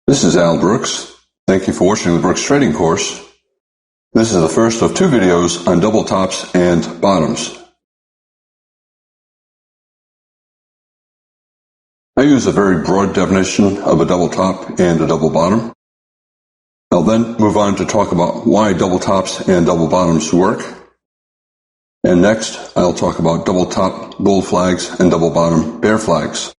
This is Al Brooks. Thank you for watching the Brooks Trading course. This is the first of two videos on double tops and bottoms. I use a very broad definition of a double top and a double bottom. I'll then move on to talk about why double tops and double bottoms work. And next, I'll talk about double top bull flags and double bottom bear flags.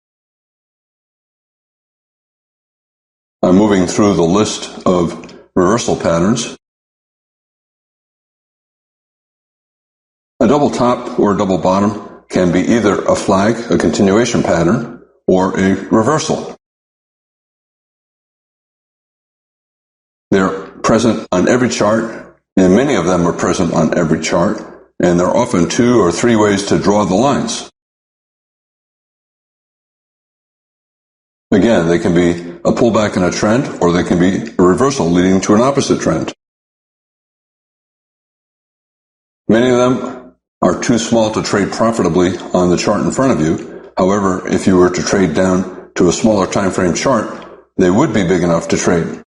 I'm moving through the list of reversal patterns. A double top or a double bottom can be either a flag, a continuation pattern, or a reversal. They're present on every chart, and many of them are present on every chart, and there are often 2 or 3 ways to draw the lines. Again, they can be a pullback in a trend, or they can be a reversal leading to an opposite trend. Many of them are too small to trade profitably on the chart in front of you. However, if you were to trade down to a smaller time frame chart, they would be big enough to trade.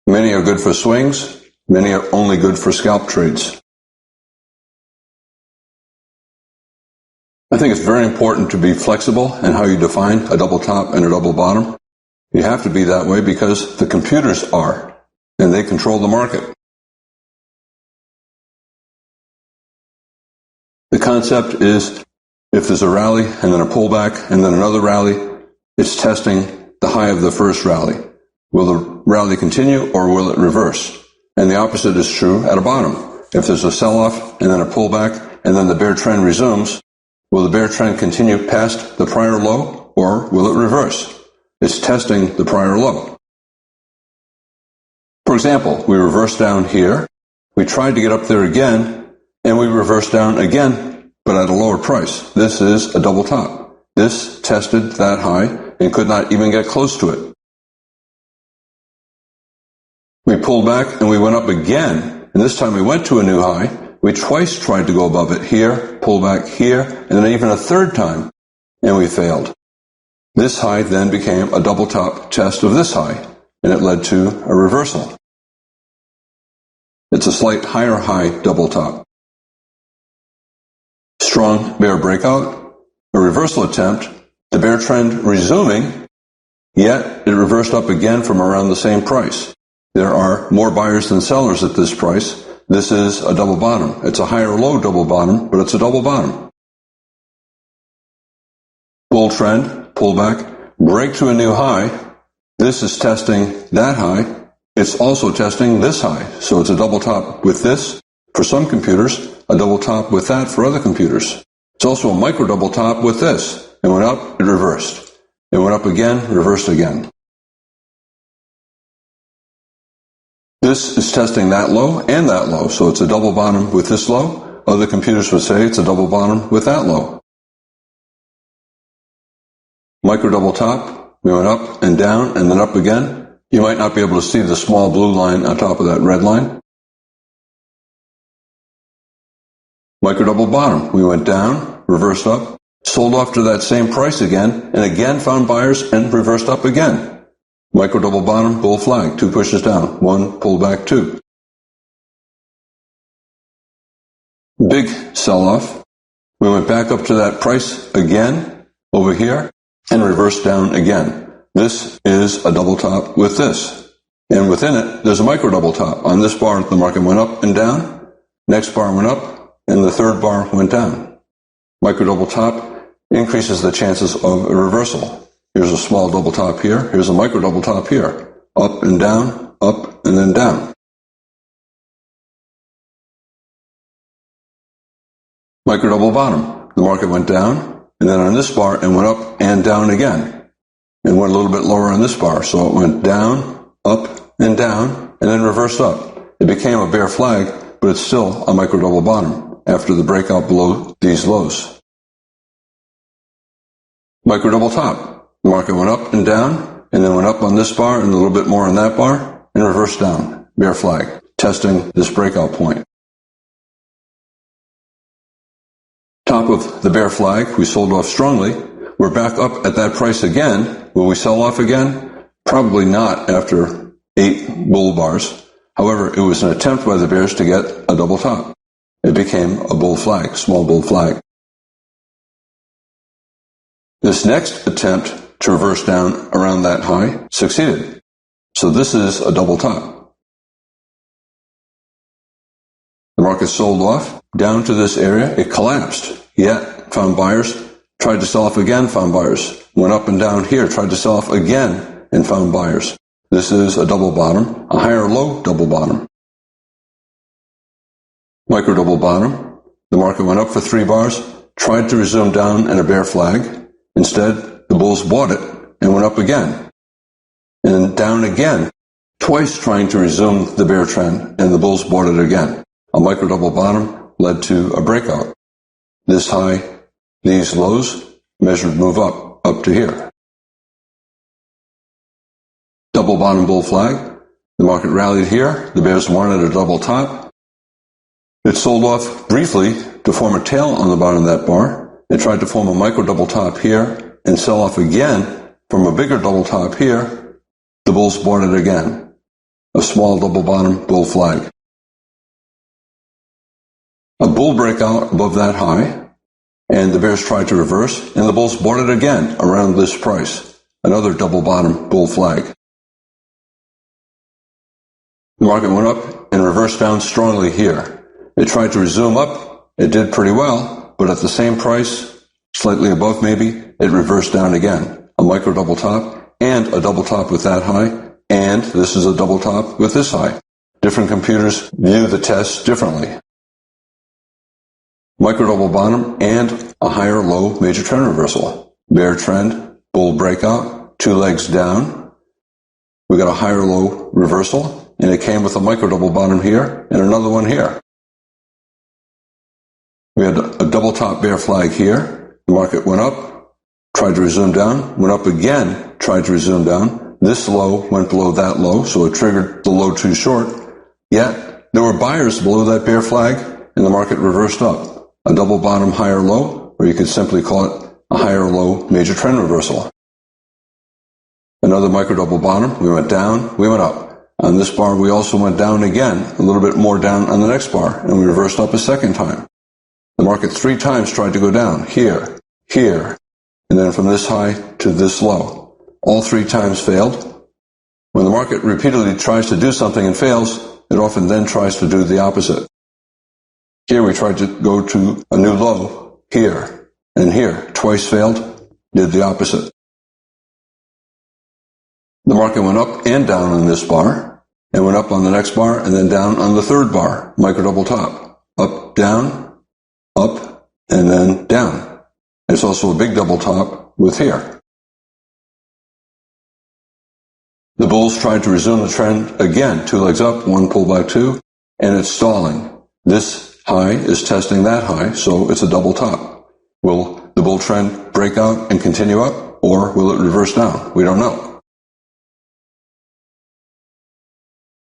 Many are good for swings, many are only good for scalp trades. I think it's very important to be flexible in how you define a double top and a double bottom. You have to be that way because the computers are, and they control the market. The concept is if there's a rally and then a pullback and then another rally, it's testing the high of the first rally. Will the rally continue or will it reverse? And the opposite is true at a bottom. If there's a sell-off and then a pullback and then the bear trend resumes, will the bear trend continue past the prior low or will it reverse? It's testing the prior low. For example, we reversed down here, we tried to get up there again, and we reversed down again, but at a lower price. This is a double top. This tested that high and could not even get close to it. We pulled back and we went up again, and this time we went to a new high. We twice tried to go above it here, pull back here, and then even a third time, and we failed. This high then became a double top test of this high, and it led to a reversal. It's a slight higher high double top. Strong bear breakout, a reversal attempt, the bear trend resuming, yet it reversed up again from around the same price. There are more buyers than sellers at this price. This is a double bottom. It's a higher low double bottom, but it's a double bottom. Bull trend, pullback, break to a new high. This is testing that high. It's also testing this high. So it's a double top with this for some computers, a double top with that for other computers. It's also a micro double top with this. It went up, it reversed. It went up again, reversed again. This is testing that low and that low, so it's a double bottom with this low. Other computers would say it's a double bottom with that low. Micro double top, we went up and down and then up again. You might not be able to see the small blue line on top of that red line. Micro double bottom, we went down, reversed up, sold off to that same price again, and again found buyers and reversed up again. Micro double bottom, bull flag, 2 pushes down, 1 pull back, 2. Big sell-off. We went back up to that price again over here and reversed down again. This is a double top with this. And within it, there's a micro double top. On this bar, the market went up and down. Next bar went up, and the third bar went down. Micro double top increases the chances of a reversal. Here's a small double top here. Here's a micro double top here. Up and down, up and then down. Micro double bottom. The market went down, and then on this bar, it went up and down again. And went a little bit lower on this bar. So it went down, up, and down, and then reversed up. It became a bear flag, but it's still a micro double bottom after the breakout below these lows. Micro double top. The market went up and down, and then went up on this bar and a little bit more on that bar, and reversed down. Bear flag, testing this breakout point. Top of the bear flag, we sold off strongly. We're back up at that price again. Will we sell off again? Probably not after 8 bull bars. However, it was an attempt by the bears to get a double top. It became a bull flag, small bull flag. This next attempt to reverse down around that high succeeded. So this is a double top. The market sold off down to this area. It collapsed, yet found buyers, tried to sell off again, found buyers, went up and down here, tried to sell off again, and found buyers. This is a double bottom, a higher low double bottom. Micro double bottom. The market went up for 3 bars, tried to resume down in a bear flag. Instead, the bulls bought it and went up again. And down again, twice trying to resume the bear trend, and the bulls bought it again. A micro double bottom led to a breakout. This high, these lows, measured move up to here. Double bottom bull flag. The market rallied here. The bears wanted a double top. It sold off briefly to form a tail on the bottom of that bar. It tried to form a micro double top here and sell off again from a bigger double top here. The bulls bought it again. A small double bottom bull flag. A bull breakout above that high, and the bears tried to reverse, and the bulls bought it again around this price. Another double bottom bull flag. The market went up and reversed down strongly here. It tried to resume up. It did pretty well, but at the same price, slightly above maybe, it reversed down again. A micro double top and a double top with that high, and this is a double top with this high. Different computers view the test differently. Micro double bottom and a higher low major trend reversal. Bear trend, bull breakout, 2 legs down. We got a higher low reversal, and it came with a micro double bottom here and another one here. We had a double top bear flag here. The market went up, tried to resume down, went up again, tried to resume down. This low went below that low, so it triggered the low too short. Yet, there were buyers below that bear flag, and the market reversed up. A double bottom higher low, or you could simply call it a higher low major trend reversal. Another micro double bottom, we went down, we went up. On this bar, we also went down again, a little bit more down on the next bar, and we reversed up a second time. The market 3 times tried to go down, here, here, and then from this high to this low. All 3 times failed. When the market repeatedly tries to do something and fails, it often then tries to do the opposite. Here we tried to go to a new low, here, and here. Twice failed, did the opposite. The market went up and down on this bar, and went up on the next bar, and then down on the third bar, micro double top. Up, and then down. It's also a big double top with here. The bulls tried to resume the trend again, 2 legs up, 1 pullback 2, and it's stalling. This high is testing that high, so it's a double top. Will the bull trend break out and continue up, or will it reverse down? We don't know.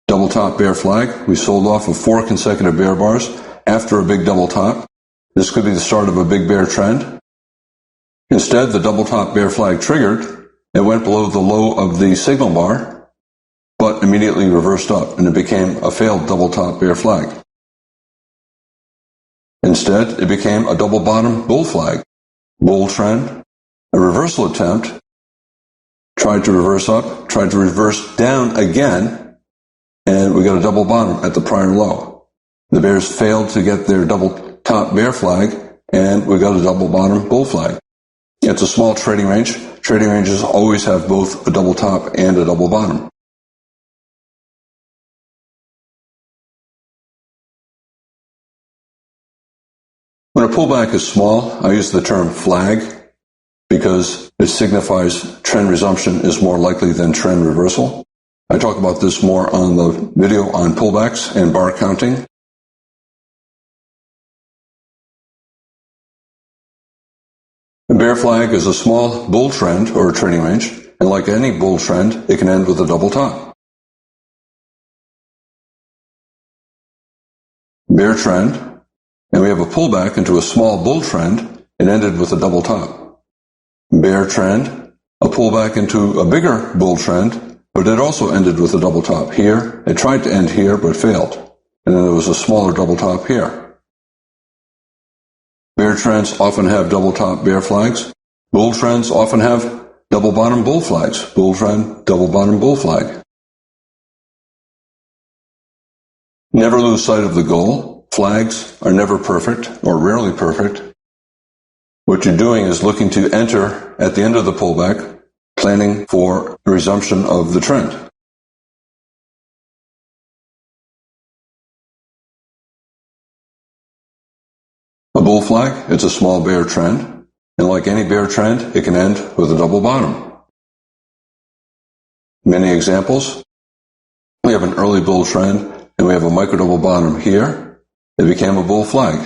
Double top bear flag. We sold off of 4 consecutive bear bars after a big double top. This could be the start of a big bear trend. Instead, the double top bear flag triggered. It went below the low of the signal bar, but immediately reversed up, and it became a failed double top bear flag. Instead, it became a double bottom bull flag. Bull trend, a reversal attempt, tried to reverse up, tried to reverse down again, and we got a double bottom at the prior low. The bears failed to get their double top bear flag, and we got a double bottom bull flag. It's a small trading range. Trading ranges always have both a double top and a double bottom. When a pullback is small, I use the term flag because it signifies trend resumption is more likely than trend reversal. I talk about this more on the video on pullbacks and bar counting. A bear flag is a small bull trend or a trading range, and like any bull trend, it can end with a double top. Bear trend, and we have a pullback into a small bull trend, it ended with a double top. Bear trend, a pullback into a bigger bull trend, but it also ended with a double top here. It tried to end here, but failed. And then there was a smaller double top here. Bear trends often have double top bear flags. Bull trends often have double bottom bull flags. Bull trend, double bottom bull flag. Never lose sight of the goal. Flags are never perfect, or rarely perfect. What you're doing is looking to enter at the end of the pullback, planning for a resumption of the trend. A bull flag, it's a small bear trend, and like any bear trend, it can end with a double bottom. Many examples. We have an early bull trend, and we have a micro double bottom here. It became a bull flag.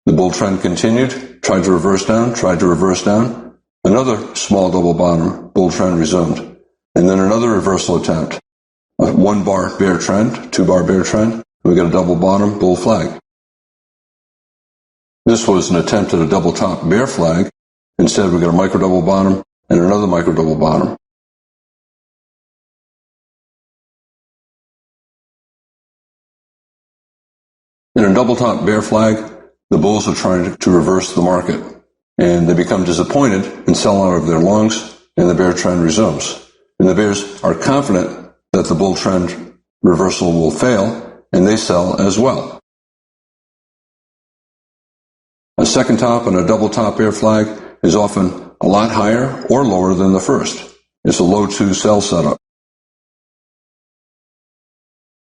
The bull trend continued, tried to reverse down, tried to reverse down. Another small double bottom, bull trend resumed. And then another reversal attempt. A 1-bar bear trend, 2-bar bear trend. We got a double bottom, bull flag. This was an attempt at a double top bear flag. Instead, we got a micro double bottom and another micro double bottom. In a double top bear flag, the bulls are trying to reverse the market, and they become disappointed and sell out of their longs, and the bear trend resumes. And the bears are confident that the bull trend reversal will fail, and they sell as well. A second top and a double top bear flag is often a lot higher or lower than the first. It's a low to sell setup.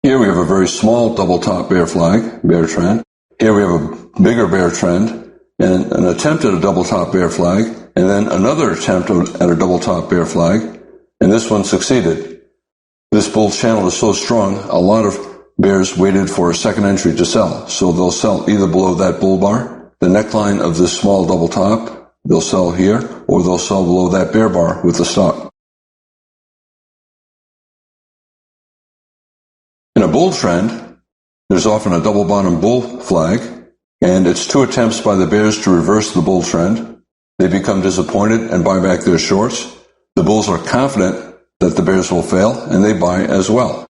Here we have a very small double top bear flag, bear trend. Here we have a bigger bear trend and an attempt at a double top bear flag, and then another attempt at a double top bear flag, and this one succeeded. This bull channel is so strong, a lot of bears waited for a second entry to sell, so they'll sell either below that bull bar, the neckline of this small double top, they'll sell here, or they'll sell below that bear bar with the stop. In a bull trend, there's often a double bottom bull flag, and it's 2 attempts by the bears to reverse the bull trend. They become disappointed and buy back their shorts. The bulls are confident that the bears will fail, and they buy as well.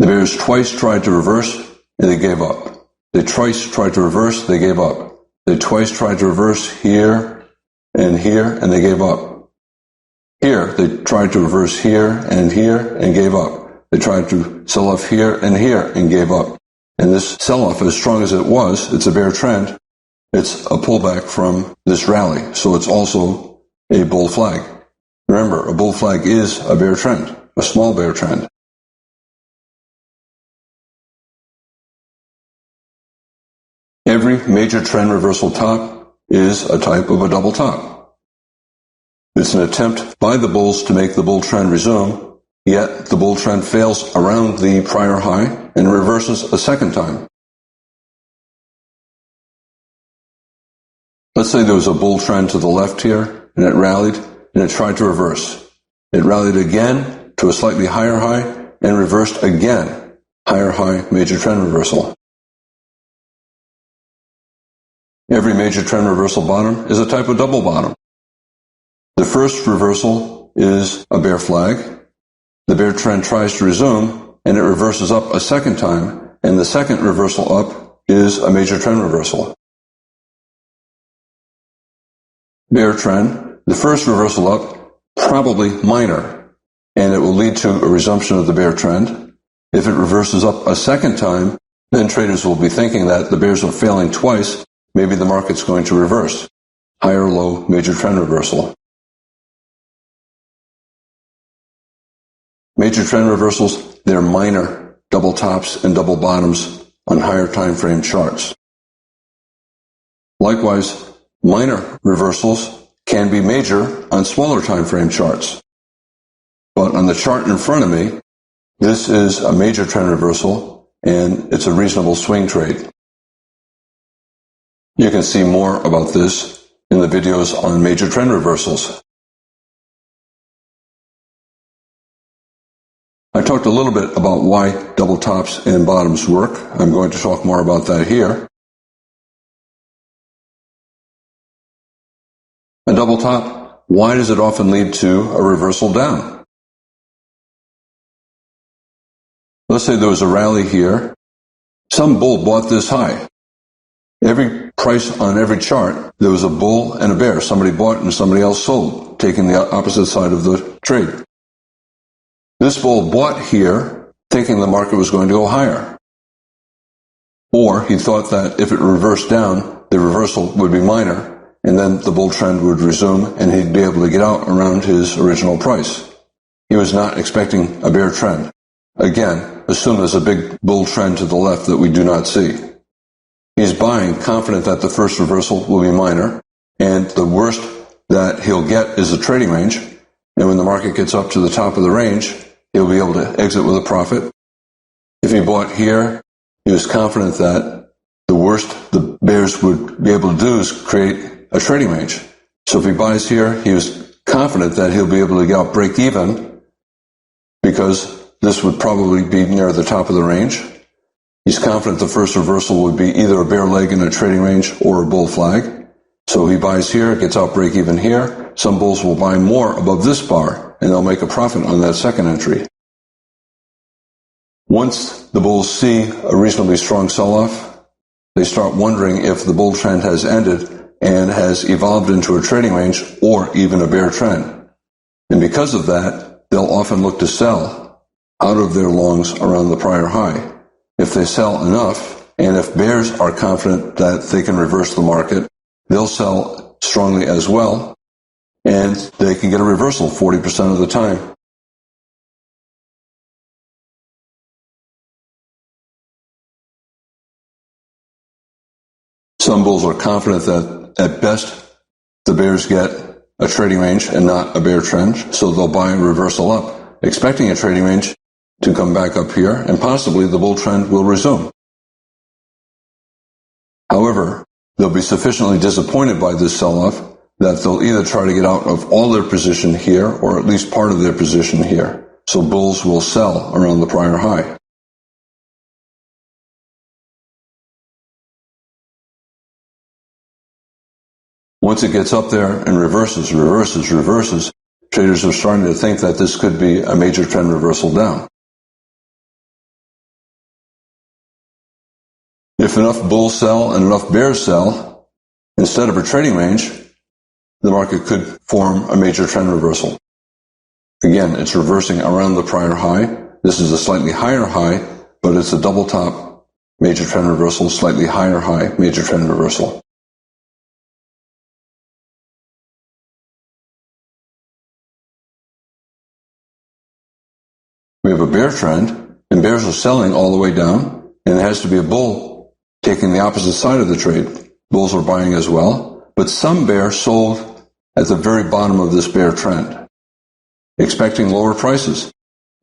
The bears twice tried to reverse, and they gave up. They twice tried to reverse, they gave up. They twice tried to reverse here, and they gave up. Here, they tried to reverse here, and gave up. They tried to sell off here, and gave up. And this sell-off, as strong as it was, it's a bear trend. It's a pullback from this rally, so it's also a bull flag. Remember, a bull flag is a bear trend, a small bear trend. Every major trend reversal top is a type of a double top. It's an attempt by the bulls to make the bull trend resume, yet the bull trend fails around the prior high and reverses a second time. Let's say there was a bull trend to the left here, and it rallied, and it tried to reverse. It rallied again to a slightly higher high, and reversed again, higher high, major trend reversal. Every major trend reversal bottom is a type of double bottom. The first reversal is a bear flag. The bear trend tries to resume, and it reverses up a second time, and the second reversal up is a major trend reversal. Bear trend, the first reversal up, probably minor, and it will lead to a resumption of the bear trend. If it reverses up a second time, then traders will be thinking that the bears are failing twice, maybe the market's going to reverse. Higher low, major trend reversal. Major trend reversals, they're minor double tops and double bottoms on higher time frame charts. Likewise, minor reversals can be major on smaller time frame charts. But on the chart in front of me, this is a major trend reversal, and it's a reasonable swing trade. You can see more about this in the videos on major trend reversals. I talked a little bit about why double tops and bottoms work. I'm going to talk more about that here. A double top why does it often lead to a reversal down? Let's say there was a rally here. Some bull bought this high. Every price on every chart, there was a bull and a bear. Somebody bought and somebody else sold, taking the opposite side of the trade. This bull bought here, thinking the market was going to go higher. Or he thought that if it reversed down, the reversal would be minor, and then the bull trend would resume and he'd be able to get out around his original price. He was not expecting a bear trend. Again, assume there's a big bull trend to the left that we do not see. He's buying, confident that the first reversal will be minor, and the worst that he'll get is the trading range, and when the market gets up to the top of the range, he'll be able to exit with a profit. If he bought here, he was confident that the worst the bears would be able to do is create a trading range. So if he buys here, he was confident that he'll be able to get out break even, because this would probably be near the top of the range. He's confident the first reversal would be either a bear leg in a trading range or a bull flag. So he buys here, gets out break even here. Some bulls will buy more above this bar, and they'll make a profit on that second entry. Once the bulls see a reasonably strong sell-off, they start wondering if the bull trend has ended and has evolved into a trading range or even a bear trend. And because of that, they'll often look to sell out of their longs around the prior high. If they sell enough, and if bears are confident that they can reverse the market, they'll sell strongly as well, and they can get a reversal 40% of the time. Some bulls are confident that at best the bears get a trading range and not a bear trend, so they'll buy a reversal up, expecting a trading range to come back up here, and possibly the bull trend will resume. However, they'll be sufficiently disappointed by this sell-off that they'll either try to get out of all their position here or at least part of their position here. So bulls will sell around the prior high. Once it gets up there and reverses, traders are starting to think that this could be a major trend reversal down. If enough bulls sell and enough bears sell, instead of a trading range, the market could form a major trend reversal. Again, it's reversing around the prior high. This is a slightly higher high, but it's a double top major trend reversal, slightly higher high major trend reversal. We have a bear trend, and bears are selling all the way down, and it has to be a bull taking the opposite side of the trade. Bulls are buying as well, but some bears sold at the very bottom of this bear trend, expecting lower prices.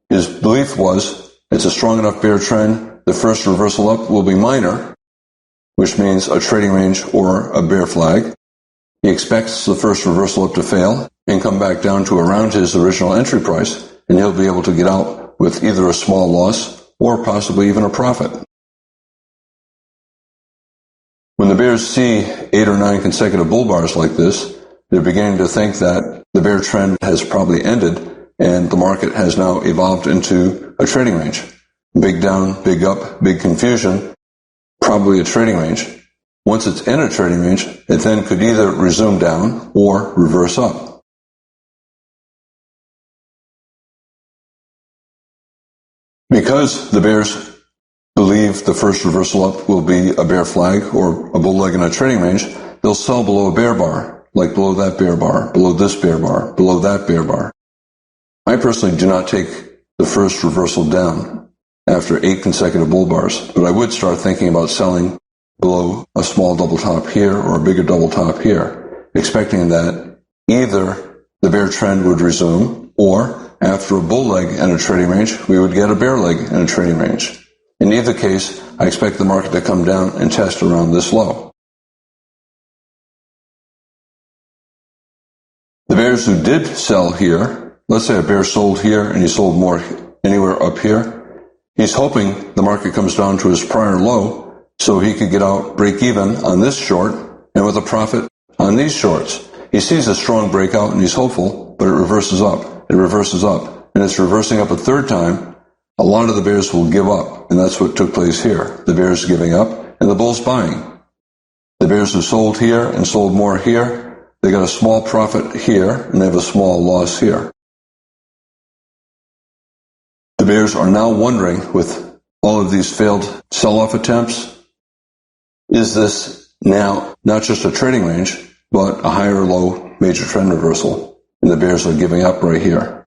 His belief was, it's a strong enough bear trend, the first reversal up will be minor, which means a trading range or a bear flag. He expects the first reversal up to fail and come back down to around his original entry price, and he'll be able to get out with either a small loss or possibly even a profit. When the bears see 8 or 9 consecutive bull bars like this, they're beginning to think that the bear trend has probably ended and the market has now evolved into a trading range. Big down, big up, big confusion, probably a trading range. Once it's in a trading range, it then could either resume down or reverse up. Because the bears believe the first reversal up will be a bear flag or a bull leg in a trading range, they'll sell below a bear bar, like below that bear bar, below this bear bar, below that bear bar. I personally do not take the first reversal down after 8 consecutive bull bars, but I would start thinking about selling below a small double top here or a bigger double top here, expecting that either the bear trend would resume or after a bull leg and a trading range, we would get a bear leg and a trading range. In either case, I expect the market to come down and test around this low. The bears who did sell here, let's say a bear sold here and he sold more anywhere up here, he's hoping the market comes down to his prior low so he could get out break even on this short and with a profit on these shorts. he sees a strong breakout and he's hopeful, but it reverses up. It reverses up. And it's reversing up a third time. A lot of the bears will give up, and that's what took place here. The bears giving up, and the bulls buying. The bears who sold here and sold more here, they got a small profit here, and they have a small loss here. The bears are now wondering, with all of these failed sell-off attempts, is this now not just a trading range, but a higher low major trend reversal? And the bears are giving up right here.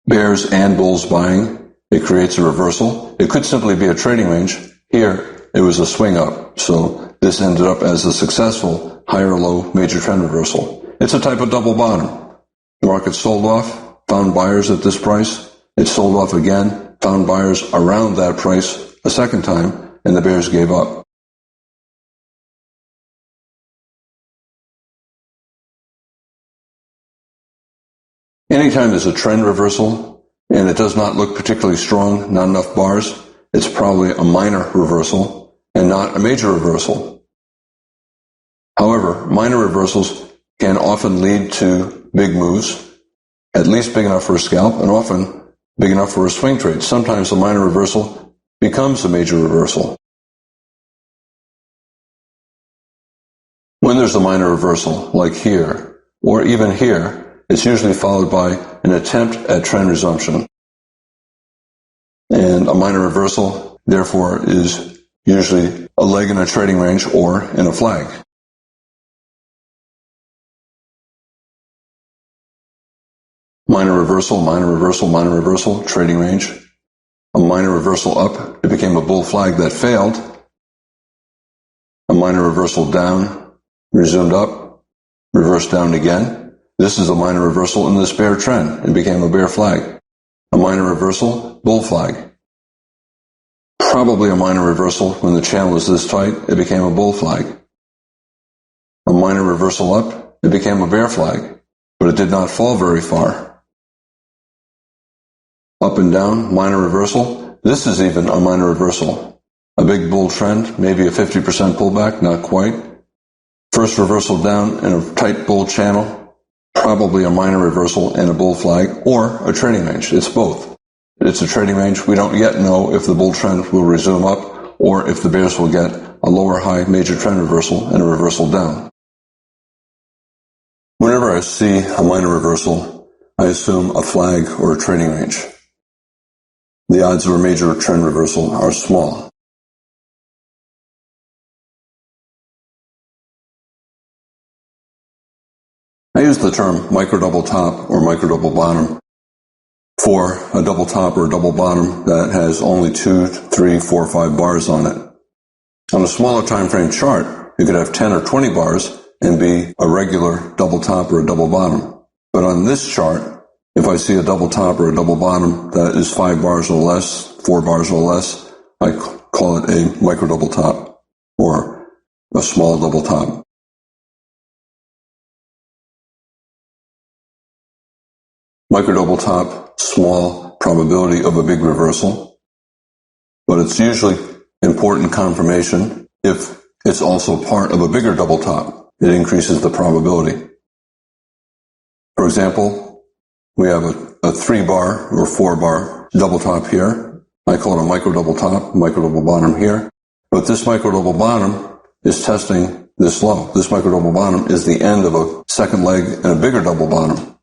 Bears and bulls buying, it creates a reversal. It could simply be a trading range. Here, it was a swing up, so this ended up as a successful higher low major trend reversal. It's a type of double bottom. The market sold off, found buyers at this price. It sold off again, found buyers around that price a second time, and the bears gave up. Anytime there's a trend reversal and it does not look particularly strong, not enough bars, it's probably a minor reversal and not a major reversal. However, minor reversals can often lead to big moves, at least big enough for a scalp, and often big enough for a swing trade. Sometimes a minor reversal becomes a major reversal. When there's a minor reversal, like here, or even here, it's usually followed by an attempt at trend resumption. And a minor reversal, therefore, is usually a leg in a trading range or in a flag. Minor reversal, minor reversal, minor reversal, trading range. A minor reversal up, it became a bull flag that failed. A minor reversal down, resumed up, reversed down again. This is a minor reversal in this bear trend. It became a bear flag. A minor reversal, bull flag. Probably a minor reversal when the channel was this tight, it became a bull flag. A minor reversal up, it became a bear flag, but it did not fall very far. Up and down, minor reversal. This is even a minor reversal. A big bull trend, maybe a 50% pullback, not quite. First reversal down in a tight bull channel, probably a minor reversal and a bull flag, or a trading range. It's both. It's a trading range. We don't yet know if the bull trend will resume up or if the bears will get a lower high major trend reversal and a reversal down. Whenever I see a minor reversal, I assume a flag or a trading range. The odds of a major trend reversal are small. I use the term micro double top or micro double bottom for a double top or a double bottom that has only 2, 3, 4, 5 bars on it. On a smaller time frame chart, you could have 10 or 20 bars and be a regular double top or a double bottom. But on this chart, if I see a double top or a double bottom that is 5 bars or less, 4 bars or less, I call it a micro double top or a small double top. Micro double top, small probability of a big reversal, but it's usually important confirmation if it's also part of a bigger double top. It increases the probability. For example, we have a 3-bar or 4-bar double top here. I call it a micro double top, micro double bottom here. But this micro double bottom is testing this low. This micro double bottom is the end of a second leg and a bigger double bottom.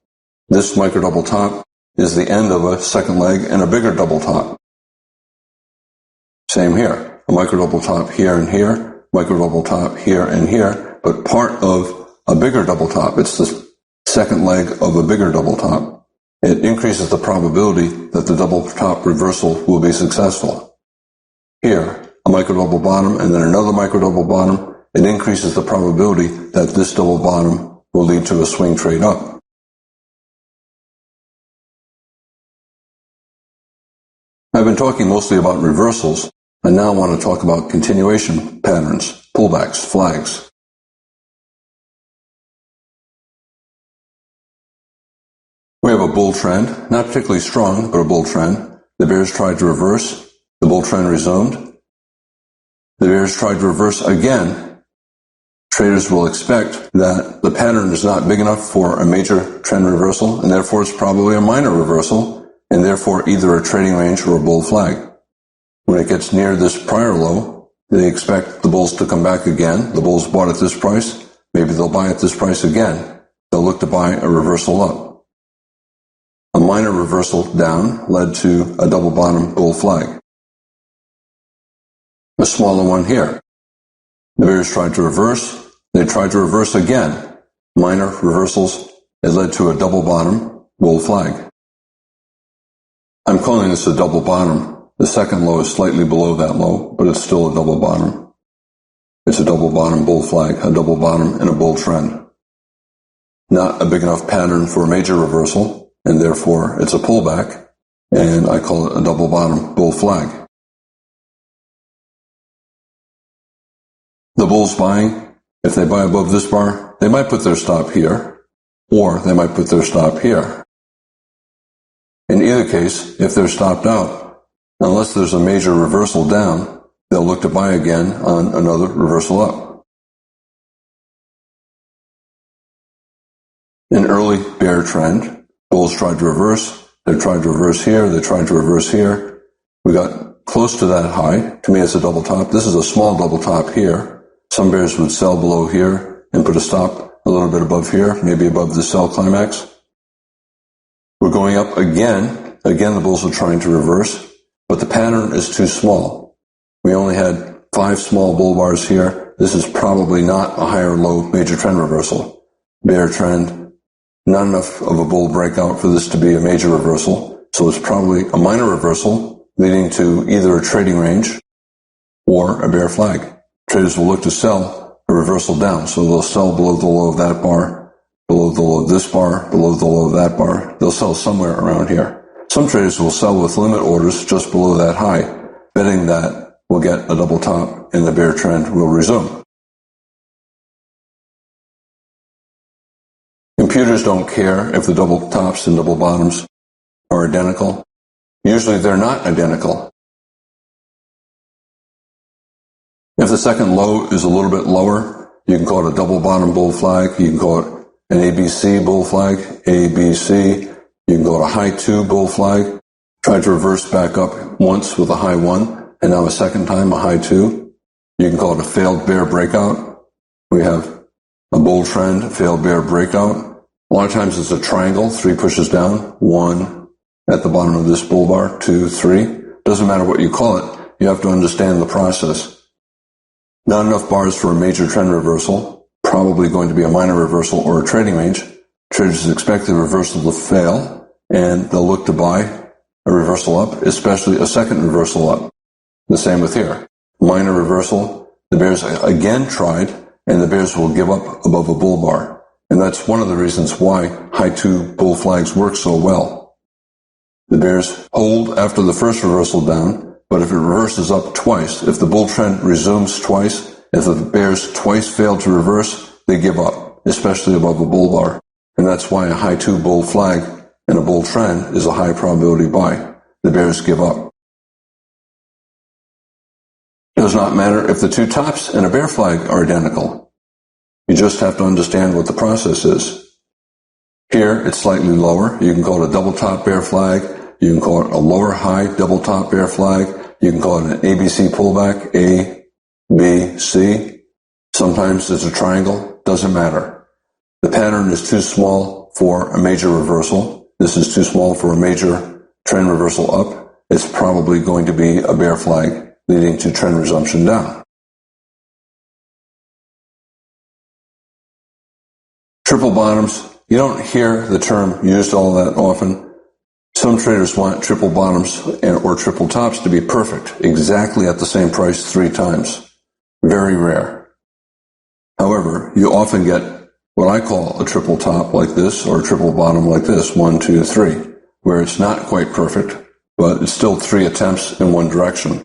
This micro double top is the end of a second leg and a bigger double top. Same here. A micro double top here and here, micro double top here and here, but part of a bigger double top. It's the second leg of a bigger double top. It increases the probability that the double top reversal will be successful. Here, a micro double bottom and then another micro double bottom. It increases the probability that this double bottom will lead to a swing trade up. I've been talking mostly about reversals. I now want to talk about continuation patterns, pullbacks, flags. We have a bull trend, not particularly strong, but a bull trend. The bears tried to reverse. The bull trend resumed. The bears tried to reverse again, traders will expect that the pattern is not big enough for a major trend reversal, and therefore it's probably a minor reversal, and therefore either a trading range or a bull flag. When it gets near this prior low, they expect the bulls to come back again. The bulls bought at this price. Maybe they'll buy at this price again. They'll look to buy a reversal up. A minor reversal down led to a double bottom bull flag. A smaller one here. The bears tried to reverse. They tried to reverse again. Minor reversals. It led to a double bottom bull flag. I'm calling this a double bottom. The second low is slightly below that low, but it's still a double bottom. It's a double bottom bull flag, a double bottom and a bull trend. Not a big enough pattern for a major reversal, and therefore it's a pullback, and I call it a double bottom bull flag. The bulls buying, if they buy above this bar, they might put their stop here, or they might put their stop here. In either case, if they're stopped out, unless there's a major reversal down, they'll look to buy again on another reversal up. An early bear trend, bulls tried to reverse, they tried to reverse here, they tried to reverse here. We got close to that high. To me, it's a double top. This is a small double top here. Some bears would sell below here and put a stop a little bit above here, maybe above the sell climax. We're going up again. Again, the bulls are trying to reverse, but the pattern is too small. We only had 5 small bull bars here. This is probably not a higher low major trend reversal. Bear trend, not enough of a bull breakout for this to be a major reversal, so it's probably a minor reversal leading to either a trading range or a bear flag. Traders will look to sell a reversal down, so they'll sell below the low of that bar, below the low of this bar, below the low of that bar. They'll sell somewhere around here. Some traders will sell with limit orders just below that high, betting that we'll get a double top and the bear trend will resume. Computers don't care if the double tops and double bottoms are identical. Usually they're not identical. If the second low is a little bit lower, you can call it a double bottom bull flag. You can call it an ABC bull flag, ABC. You can go to a high 2 bull flag, try to reverse back up once with a high 1, and now a second time a high 2. You can call it a failed bear breakout. We have a bull trend, failed bear breakout. A lot of times it's a triangle, 3 pushes down, 1 at the bottom of this bull bar, 2, 3. Doesn't matter what you call it, you have to understand the process. Not enough bars for a major trend reversal, probably going to be a minor reversal or a trading range. Traders expect the reversal to fail, and they'll look to buy a reversal up, especially a second reversal up. The same with here. Minor reversal, the bears again tried, and the bears will give up above a bull bar. And that's one of the reasons why high 2 bull flags work so well. The bears hold after the first reversal down, but if it reverses up twice, if the bull trend resumes twice, if the bears twice fail to reverse, they give up, especially above a bull bar. And that's why a high 2 bull flag and a bull trend is a high probability buy. The bears give up. It does not matter if the 2 tops and a bear flag are identical. You just have to understand what the process is. Here, it's slightly lower. You can call it a double top bear flag. You can call it a lower high double top bear flag. You can call it an ABC pullback, A, B, C. Sometimes it's a triangle. Doesn't matter. The pattern is too small for a major reversal. This is too small for a major trend reversal up. It's probably going to be a bear flag leading to trend resumption down. Triple bottoms, you don't hear the term used all that often. Some traders want triple bottoms or triple tops to be perfect, exactly at the same price 3 times. Very rare. However, you often get what I call a triple top like this or a triple bottom like this, 1, 2, 3, where it's not quite perfect, but it's still 3 attempts in one direction.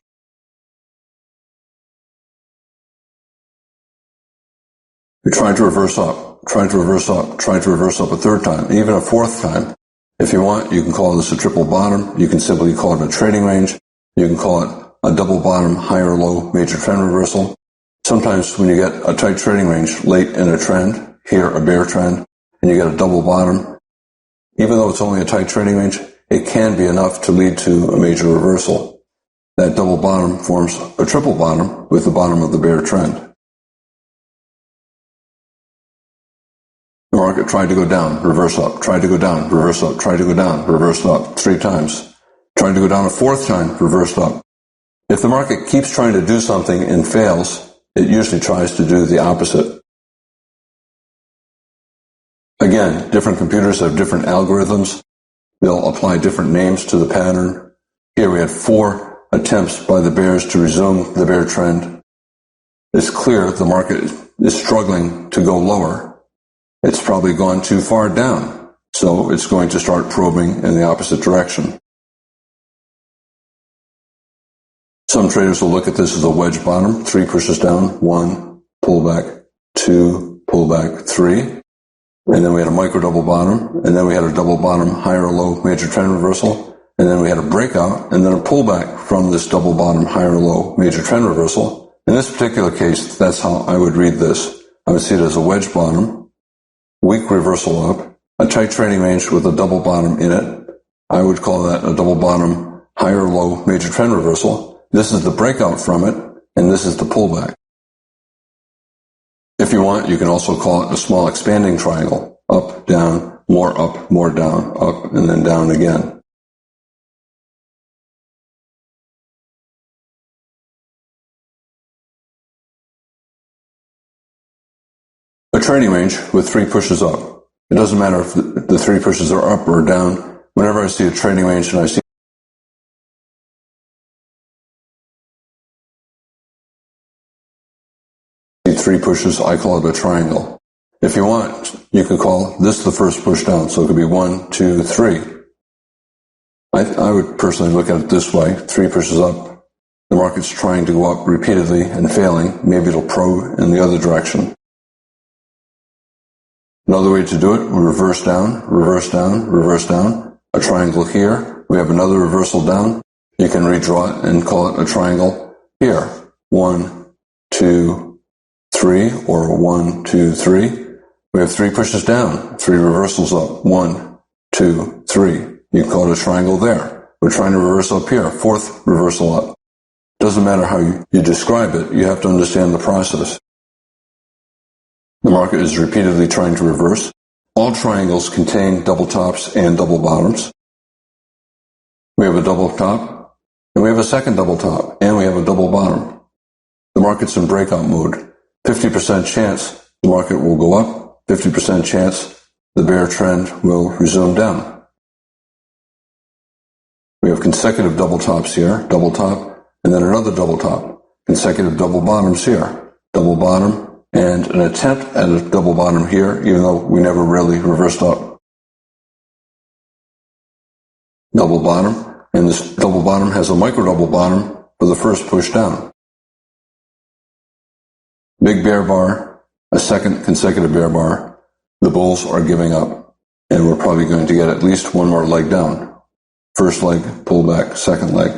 We try to reverse up, try to reverse up, try to reverse up a 3rd time, even a 4th time. If you want, you can call this a triple bottom. You can simply call it a trading range. You can call it a double bottom, higher low major trend reversal. Sometimes when you get a tight trading range late in a trend, here a bear trend, and you get a double bottom, even though it's only a tight trading range, it can be enough to lead to a major reversal. That double bottom forms a triple bottom with the bottom of the bear trend. The market tried to go down, reverse up, tried to go down, reverse up, tried to go down, reversed up 3 times. Tried to go down a 4th time, reversed up. If the market keeps trying to do something and fails, it usually tries to do the opposite. Again, different computers have different algorithms. They'll apply different names to the pattern. Here we had 4 attempts by the bears to resume the bear trend. It's clear the market is struggling to go lower. It's probably gone too far down, so it's going to start probing in the opposite direction. Some traders will look at this as a wedge bottom, 3 pushes down, 1, pullback, 2, pullback, 3. And then we had a micro double bottom, and then we had a double bottom higher or low major trend reversal, and then we had a breakout, and then a pullback from this double bottom higher or low major trend reversal. In this particular case, that's how I would read this. I would see it as a wedge bottom, weak reversal up, a tight trading range with a double bottom in it. I would call that a double bottom higher or low major trend reversal. This is the breakout from it, and this is the pullback. If you want, you can also call it a small expanding triangle. Up, down, more down, up, and then down again. A trading range with 3 pushes up. It doesn't matter if the 3 pushes are up or down. Whenever I see a trading range and I see 3 pushes, I call it a triangle. If you want, you can call this the first push down, so it could be 1, 2, 3. I would personally look at it this way: 3 pushes up, the market's trying to go up repeatedly and failing. Maybe it'll probe in the other direction. Another way to do it, we reverse down, reverse down, reverse down. A triangle here. We have another reversal down. You can redraw it and call it a triangle here. 1, 2, 3, or 1, 2, 3. We have 3 pushes down, 3 reversals up, 1, 2, 3. You can call it a triangle there. We're trying to reverse up here, 4th reversal up. Doesn't matter how you describe it, you have to understand the process. The market is repeatedly trying to reverse. All triangles contain double tops and double bottoms. We have a double top, and we have a second double top, and we have a double bottom. The market's in breakout mode. 50% chance the market will go up, 50% chance the bear trend will resume down. We have consecutive double tops here, double top, and then another double top. Consecutive double bottoms here, double bottom, and an attempt at a double bottom here, even though we never really reversed up. Double bottom, and this double bottom has a micro double bottom for the first push down. Big bear bar, a second consecutive bear bar. The bulls are giving up, and we're probably going to get at least one more leg down. First leg, pullback, second leg.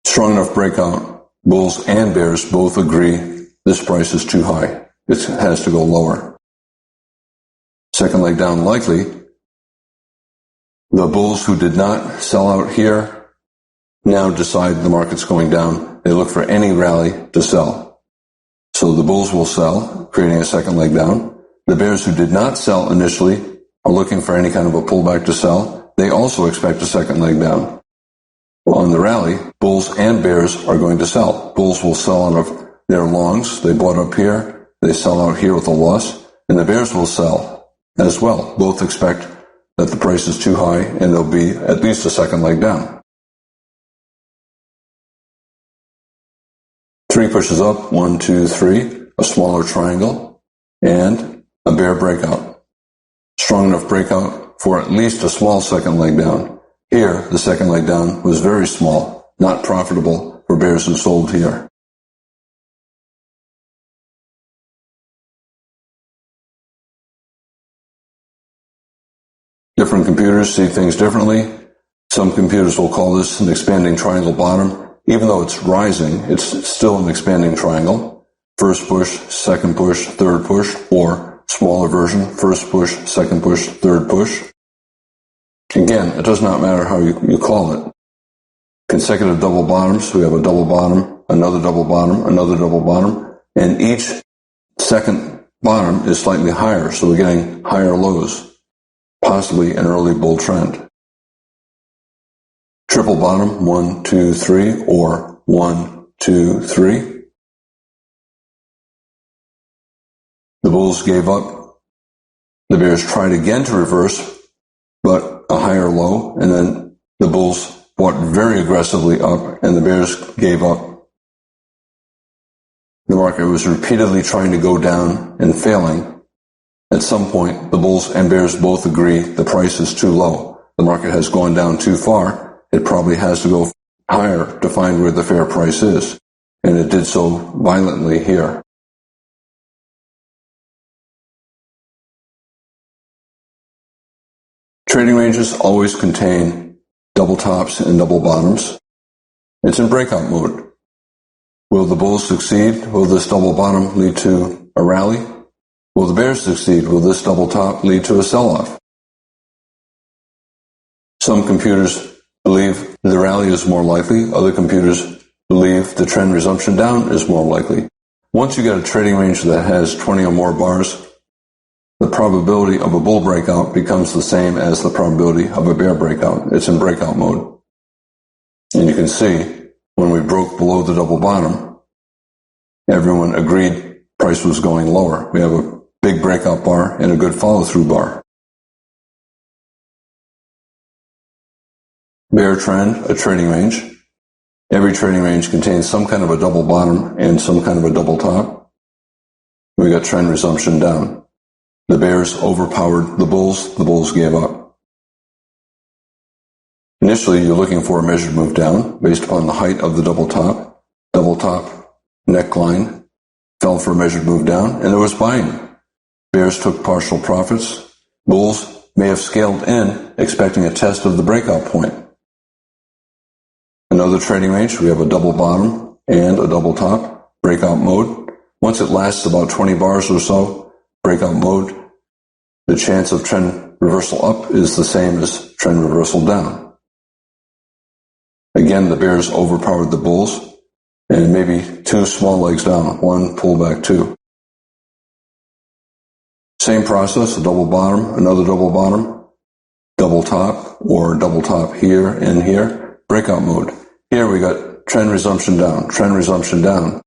Strong enough breakout. Bulls and bears both agree this price is too high. It has to go lower. Second leg down likely. The bulls who did not sell out here now decide the market's going down. They look for any rally to sell. So the bulls will sell, creating a second leg down. The bears who did not sell initially are looking for any kind of a pullback to sell. They also expect a second leg down. On the rally, bulls and bears are going to sell. Bulls will sell out of their longs. They bought up here. They sell out here with a loss. And the bears will sell as well. Both expect that the price is too high and there'll be at least a second leg down. 3 pushes up, 1, 2, 3, a smaller triangle, and a bear breakout. Strong enough breakout for at least a small second leg down. Here, the second leg down was very small, not profitable for bears who sold here. Different computers see things differently. Some computers will call this an expanding triangle bottom. Even though it's rising, it's still an expanding triangle. First push, second push, third push, or smaller version, first push, second push, third push. Again, it does not matter how you call it. Consecutive double bottoms, we have a double bottom, another double bottom, another double bottom, and each second bottom is slightly higher, so we're getting higher lows, possibly an early bull trend. Triple bottom, 1, 2, 3, or 1, 2, 3. The bulls gave up. The bears tried again to reverse, but a higher low, and then the bulls bought very aggressively up, and the bears gave up. The market was repeatedly trying to go down and failing. At some point, the bulls and bears both agree the price is too low. The market has gone down too far. It probably has to go higher to find where the fair price is, and it did so violently here. Trading ranges always contain double tops and double bottoms. It's in breakout mode. Will the bulls succeed? Will this double bottom lead to a rally? Will the bears succeed? Will this double top lead to a sell-off? Some computers believe the rally is more likely. Other computers believe the trend resumption down is more likely. Once you get a trading range that has 20 or more bars, the probability of a bull breakout becomes the same as the probability of a bear breakout. It's in breakout mode. And you can see when we broke below the double bottom, everyone agreed price was going lower. We have a big breakout bar and a good follow-through bar. Bear trend, a trading range. Every trading range contains some kind of a double bottom and some kind of a double top. We got trend resumption down. The bears overpowered the bulls gave up. Initially, you're looking for a measured move down based upon the height of the double top neckline, fell for a measured move down, and there was buying. Bears took partial profits. Bulls may have scaled in, expecting a test of the breakout point. Another trading range, we have a double bottom and a double top, breakout mode. Once it lasts about 20 bars or so, breakout mode, the chance of trend reversal up is the same as trend reversal down. Again, the bears overpowered the bulls, and maybe two small legs down, one pullback, two. Same process, a double bottom, another double bottom, double top, or double top here and here, breakout mode. Here we got trend resumption down, trend resumption down.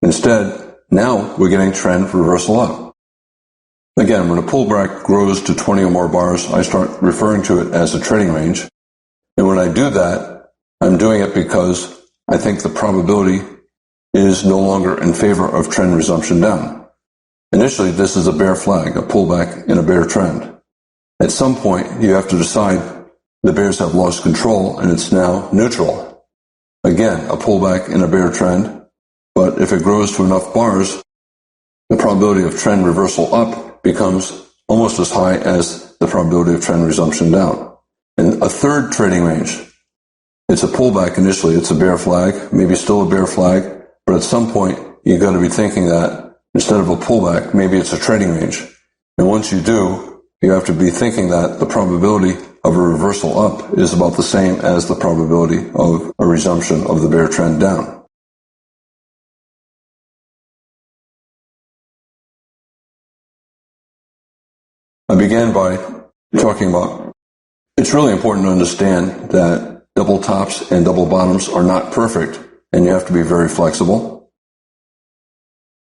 Instead, now we're getting trend reversal up. Again, when a pullback grows to 20 or more bars, I start referring to it as a trading range. And when I do that, I'm doing it because I think the probability is no longer in favor of trend resumption down. Initially, this is a bear flag, a pullback in a bear trend. At some point, you have to decide the bears have lost control and it's now neutral. Again, a pullback in a bear trend, but if it grows to enough bars, the probability of trend reversal up becomes almost as high as the probability of trend resumption down. And a third trading range, it's a pullback initially, it's a bear flag, maybe still a bear flag, but at some point you've got to be thinking that instead of a pullback, maybe it's a trading range. And once you do, you have to be thinking that the probability of a reversal up is about the same as the probability of a resumption of the bear trend down. I began by talking about it's really important to understand that double tops and double bottoms are not perfect, and you have to be very flexible.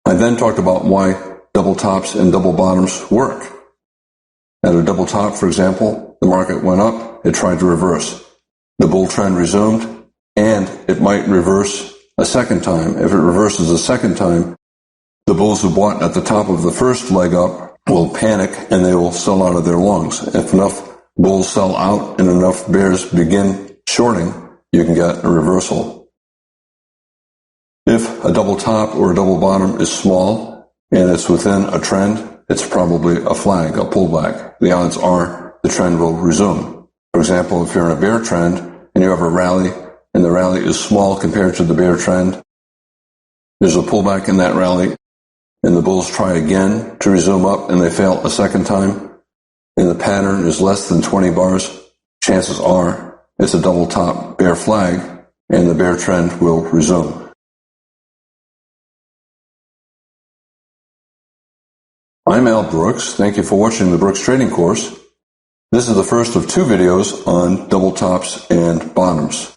I then talked about why double tops and double bottoms work. At a double top, for example, the market went up, it tried to reverse. The bull trend resumed, and it might reverse a second time. If it reverses a second time, the bulls who bought at the top of the first leg up will panic and they will sell out of their longs. If enough bulls sell out and enough bears begin shorting, you can get a reversal. If a double top or a double bottom is small and it's within a trend, it's probably a flag, a pullback. The odds are the trend will resume. For example, if you're in a bear trend and you have a rally and the rally is small compared to the bear trend, there's a pullback in that rally and the bulls try again to resume up and they fail a second time, and the pattern is less than 20 bars, chances are it's a double top bear flag and the bear trend will resume. I'm Al Brooks. Thank you for watching the Brooks Trading Course. This is the first of 2 videos on double tops and bottoms.